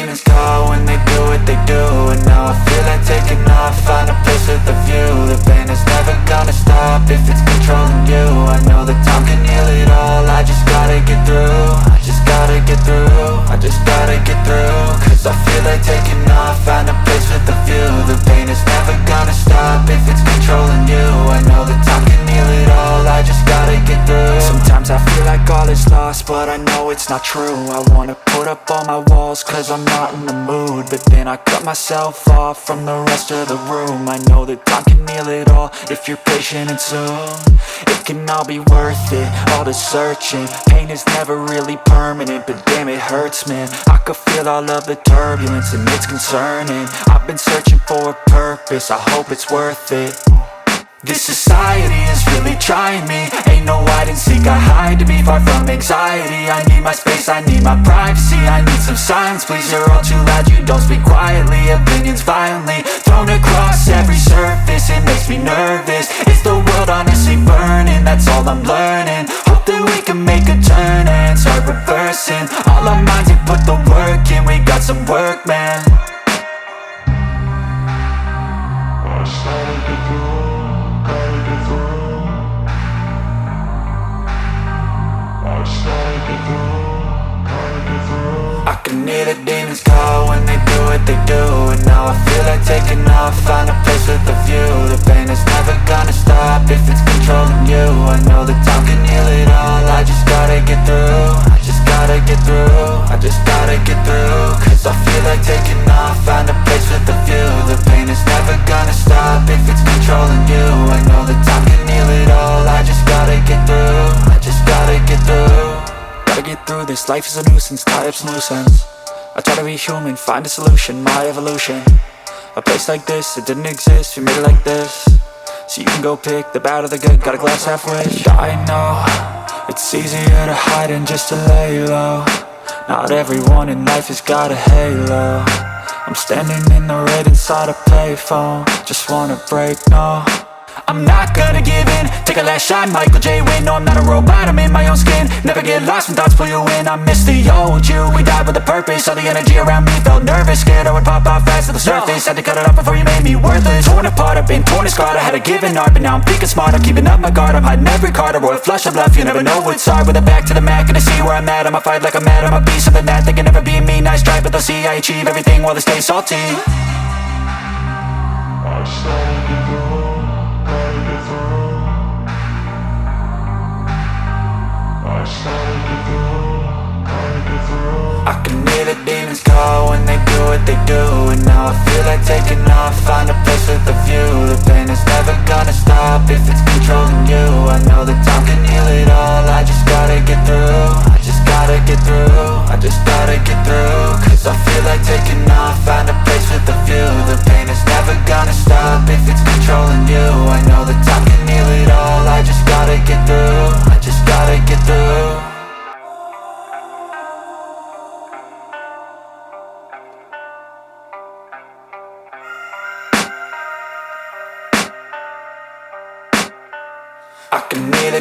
demons call when they do what they do. And now I feel like taking off, find a place with a view. The pain is never gonna stop if it's controlling you. I know that time can heal it all, I just gotta get through. I just gotta get through, I just gotta get through. Cause I feel like taking off, find a place with a view. The pain is never gonna stop if it's controlling you. I know that time can heal it all, I just gotta get through. Sometimes I feel like all is lost, but I know it's not true. I wanna put up all my walls cause I'm not in the mood, but then I cut myself off from the rest of the room. I know that time can heal it all if you're patient and soon. It can all be worth it, all the searching. Pain is never really permanent, but damn it hurts, man. I could feel all of the turbulence and it's concerning. I've been searching for a purpose, I hope it's worth it. This society is really trying me. Ain't no hide and seek, I hide to be far from anxiety. I need my space, I need my privacy. I need some silence, please, you're all too loud. You don't speak quietly, opinions violently thrown across every surface. It makes me nervous, is the world honestly burning? That's all I'm learning. Hope that we can make a turn and start reversing. All our minds, we put the work in, we got some work, man. I started to grow. I can hear the demons call when they do what they do. And now I feel like taking off, find a place with a view. The pain is never gonna stop if it's controlling you. I know that time can heal it all, I just gotta get through. I just gotta get through, I just gotta get through. Cause I feel like taking off, find a place with a view. The pain is never gonna stop if it's controlling you. I know that time can heal it all, I just gotta get through. I just gotta get through. Gotta get through this, life is a nuisance, tie up some loose ends. I try to be human, find a solution, my evolution. A place like this, it didn't exist, we made it like this. So you can go pick the bad or the good, got a glass halfway. I know, it's easier to hide than just to lay low. Not everyone in life has got a halo. I'm standing in the red inside a payphone, just wanna break, no. I'm not gonna give in, take a last shot, Michael J. Win. No, I'm not a robot, I'm in my own skin. Never get lost when thoughts pull you in. I miss the old you, we died with a purpose. All the energy around me felt nervous, scared I would pop off fast to the surface. Had to cut it off before you made me worthless. Torn apart, I've been torn and scarred. I had a given art, but now I'm thinking smart. I'm keeping up my guard, I'm hiding every card. A royal flush of love, you never know what's hard. With a back to the mat, gonna see where I'm at. I'ma fight like I'm mad, I'ma be something that they can never be me. Nice try, but they'll see I achieve everything while they stay salty. I started to grow. I can hear the demons call when they do what they do. And now I feel like taking off, find a place with a view. The pain is never gonna stop if it's controlling you. I know that time can heal it all, I just gotta get through. I just gotta get through, I just gotta get through. Cause I feel like taking off, find a place with a view. The pain is never gonna stop if it's controlling you. I know that time can heal it all, I just gotta get through. I just gotta get through. I can hear the